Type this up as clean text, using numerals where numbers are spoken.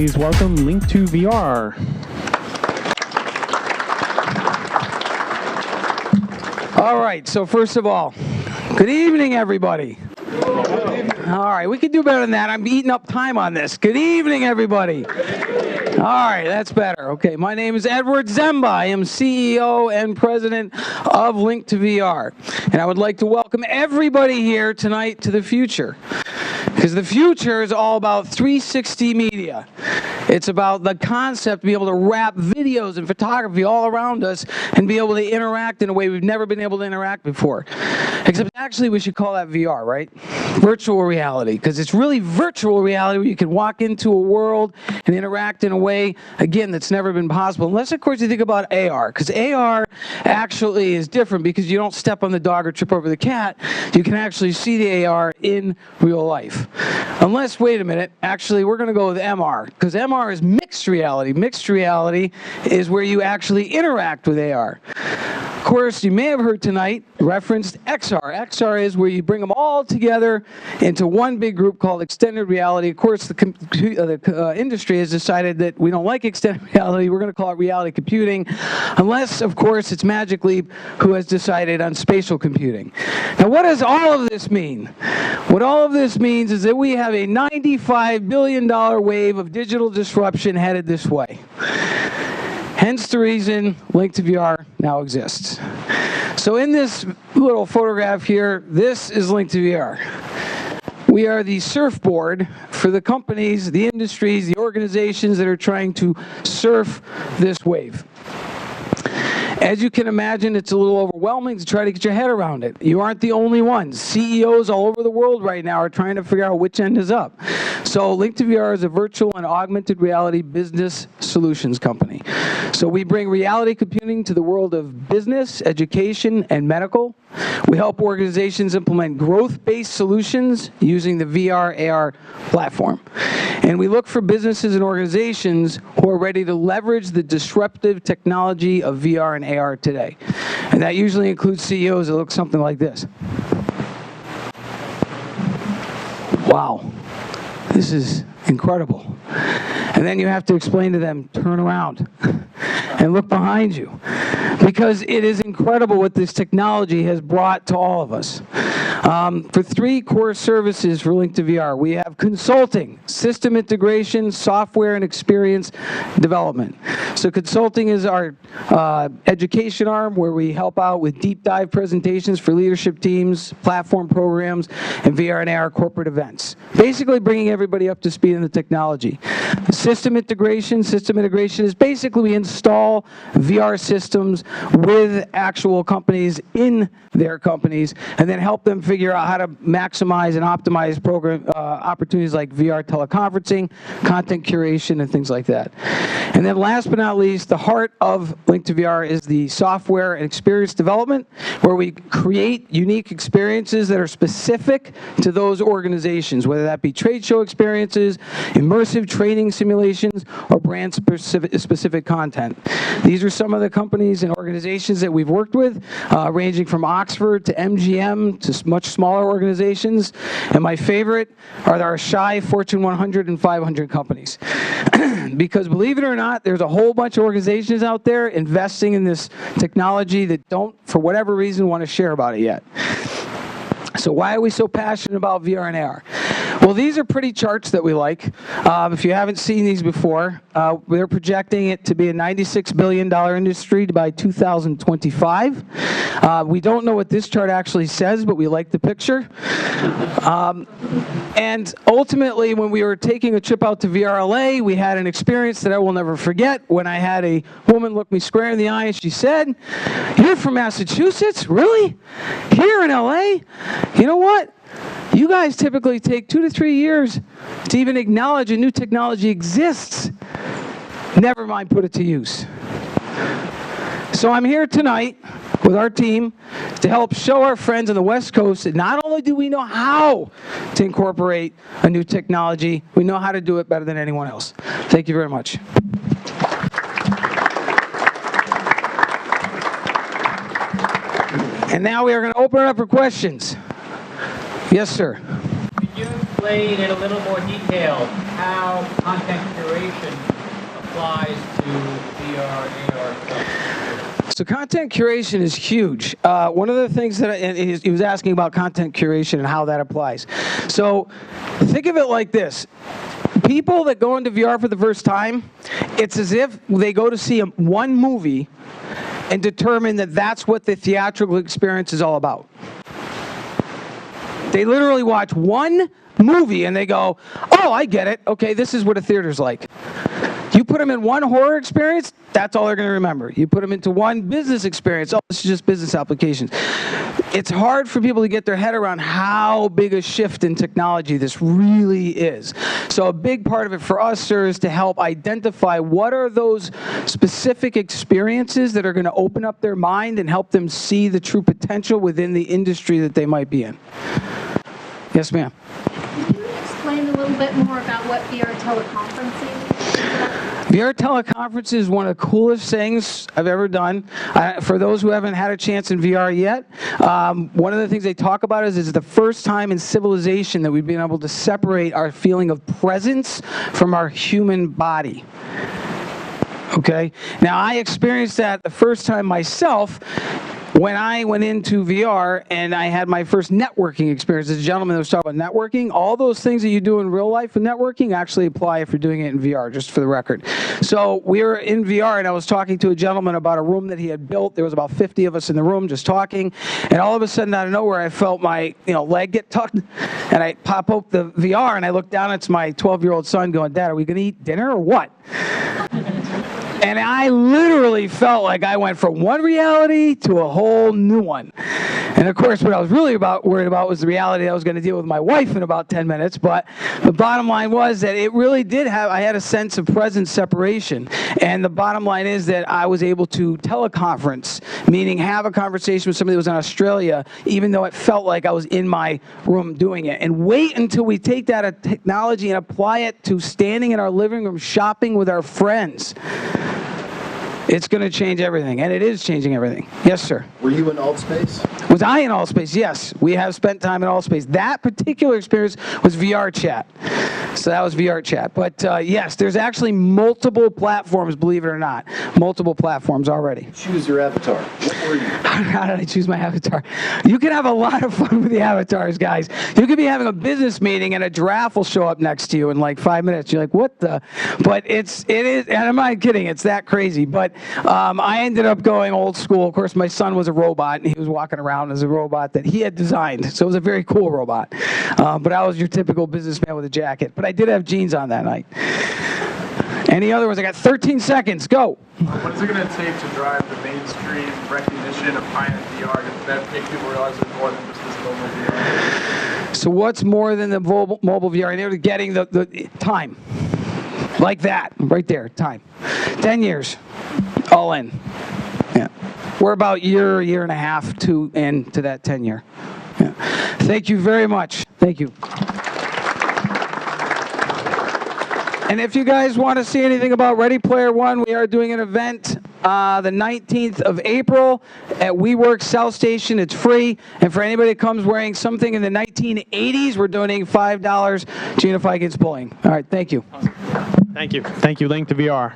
please welcome LinkToVR. All right, so first of all, good evening, everybody. All right, we can do better than that. I'm eating up time on this. Good evening, everybody. All right, that's better. Okay, my name is Edward Zemba. I am CEO and president of LinkToVR. And I would like to welcome everybody here tonight to the future. Because the future is all about 360 media. It's about the concept to be able to wrap videos and photography all around us and be able to interact in a way we've never been able to interact before. Except actually we should call that VR, right? Virtual reality, because it's really virtual reality where you can walk into a world and interact in a way, again, that's never been possible. Unless, of course, you think about AR, because AR actually is different because you don't step on the dog or trip over the cat. You can actually see the AR in real life. Unless, wait a minute, actually, we're going to go with MR, because MR is mixed reality. Mixed reality is where you actually interact with AR. Of course, you may have heard tonight referenced XR. XR is where you bring them all together into one big group called extended reality. Of course, the industry has decided that we don't like extended reality. We're going to call it reality computing, unless, of course, it's Magic Leap who has decided on spatial computing. Now, what does all of this mean? What all of this means is that we have a $95 billion wave of digital disruption headed this way. Hence the reason LinkToVR now exists. So in this little photograph here, this is LinkToVR. We are the surfboard for the companies, the industries, the organizations that are trying to surf this wave. As you can imagine, it's a little overwhelming to try to get your head around it. You aren't the only ones. CEOs all over the world right now are trying to figure out which end is up. So LinkToVR is a virtual and augmented reality business solutions company. So we bring reality computing to the world of business, education, and medical. We help organizations implement growth-based solutions using the VR/AR platform. And we look for businesses and organizations who are ready to leverage the disruptive technology of VR and AR today. And that usually includes CEOs that look something like this. Wow, this is incredible. And then you have to explain to them, turn around and look behind you. Because it is incredible what this technology has brought to all of us. For three core services for LinkToVR, we have consulting, system integration, software and experience development. So consulting is our education arm where we help out with deep dive presentations for leadership teams, platform programs, and VR and AR corporate events. Basically bringing everybody up to speed in the technology. System integration is basically we install VR systems with actual companies in their companies and then help them figure out how to maximize and optimize program opportunities like VR teleconferencing, content curation, and things like that. And then last but not least, the heart of LinkToVR is the software and experience development, where we create unique experiences that are specific to those organizations, whether that be trade show experiences, immersive training simulations, or brand-specific content. These are some of the companies and organizations that we've worked with, ranging from Oxford to MGM to much smaller organizations. And my favorite are our shy Fortune 100 and 500 companies. Because believe it or not, there's a whole bunch of organizations out there investing in this technology that don't, for whatever reason, want to share about it yet. So why are we so passionate about VR and AR? Well, these are pretty charts that we like. If you haven't seen these before, they're projecting it to be a $96 billion industry by 2025. We don't know what this chart actually says, but we like the picture. And ultimately, when we were taking a trip out to VRLA, we had an experience that I will never forget when I had a woman look me square in the eye and she said, "You're from Massachusetts? Really? Here in LA? You know what? You guys typically take 2 to 3 years to even acknowledge a new technology exists. Never mind put it to use." So I'm here tonight with our team to help show our friends on the West Coast that not only do we know how to incorporate a new technology, we know how to do it better than anyone else. Thank you very much. And now we are going to open it up for questions. Yes, sir. Could you explain in a little more detail how content curation applies to VR, AR stuff. So content curation is huge. One of the things that he was asking about content curation and how that applies. So think of it like this. People that go into VR for the first time, it's as if they go to see one movie and determine that that's what the theatrical experience is all about. They literally watch one movie and they go, oh, I get it. Okay, this is what a theater's like. You put them in one horror experience, that's all they're going to remember. You put them into one business experience, oh, this is just business applications. It's hard for people to get their head around how big a shift in technology this really is. So a big part of it for us, sir, is to help identify what are those specific experiences that are going to open up their mind and help them see the true potential within the industry that they might be in. Yes, ma'am. Can you explain a little bit more about what VR teleconferencing is? VR teleconference is one of the coolest things I've ever done. For those who haven't had a chance in VR yet, one of the things they talk about is the first time in civilization that we've been able to separate our feeling of presence from our human body. Okay? Now, I experienced that the first time myself when I went into VR and I had my first networking experience. As a gentleman that was talking about networking, all those things that you do in real life with networking actually apply if you're doing it in VR, just for the record. So we were in VR and I was talking to a gentleman about a room that he had built. There was about 50 of us in the room just talking. And all of a sudden, out of nowhere, I felt my leg get tucked. And I pop up the VR and I look down. It's my 12-year-old son going, Dad, are we going to eat dinner or what? And I literally felt like I went from one reality to a whole new one. And of course, what I was really worried about was the reality I was going to deal with my wife in about 10 minutes. But the bottom line was that it really I had a sense of presence separation. And the bottom line is that I was able to teleconference, meaning have a conversation with somebody that was in Australia, even though it felt like I was in my room doing it. And wait until we take that technology and apply it to standing in our living room shopping with our friends. It's going to change everything, and it is changing everything. Yes, sir. Were you in Altspace? Was I in Altspace? Yes. We have spent time in Altspace. That particular experience was VR chat. So that was VR chat. But yes, there's actually multiple platforms, believe it or not. Multiple platforms already. Choose your avatar. What were you? How did I choose my avatar? You can have a lot of fun with the avatars, guys. You could be having a business meeting and a giraffe will show up next to you in like 5 minutes. You're like, what the? But it is, and I'm not kidding, it's that crazy. But I ended up going old school. Of course, my son was a robot, and he was walking around as a robot that he had designed. So it was a very cool robot. But I was your typical businessman with a jacket. But I did have jeans on that night. Any other ones? I got 13 seconds. Go. What is it going to take to drive the mainstream recognition of high-end VR? Does that make people realize there's more than just this mobile VR? So what's more than the mobile VR? They're getting the time. Like that, right there, time. 10 years, all in. Yeah. We're about year and a half into that 10-year. Yeah. Thank you very much. Thank you. And if you guys want to see anything about Ready Player One, we are doing an event the 19th of April at WeWork South Station. It's free. And for anybody that comes wearing something in the 1980s, we're donating $5 to Unify Against Bullying. All right, thank you. Thank you. Thank you, LinkToVR.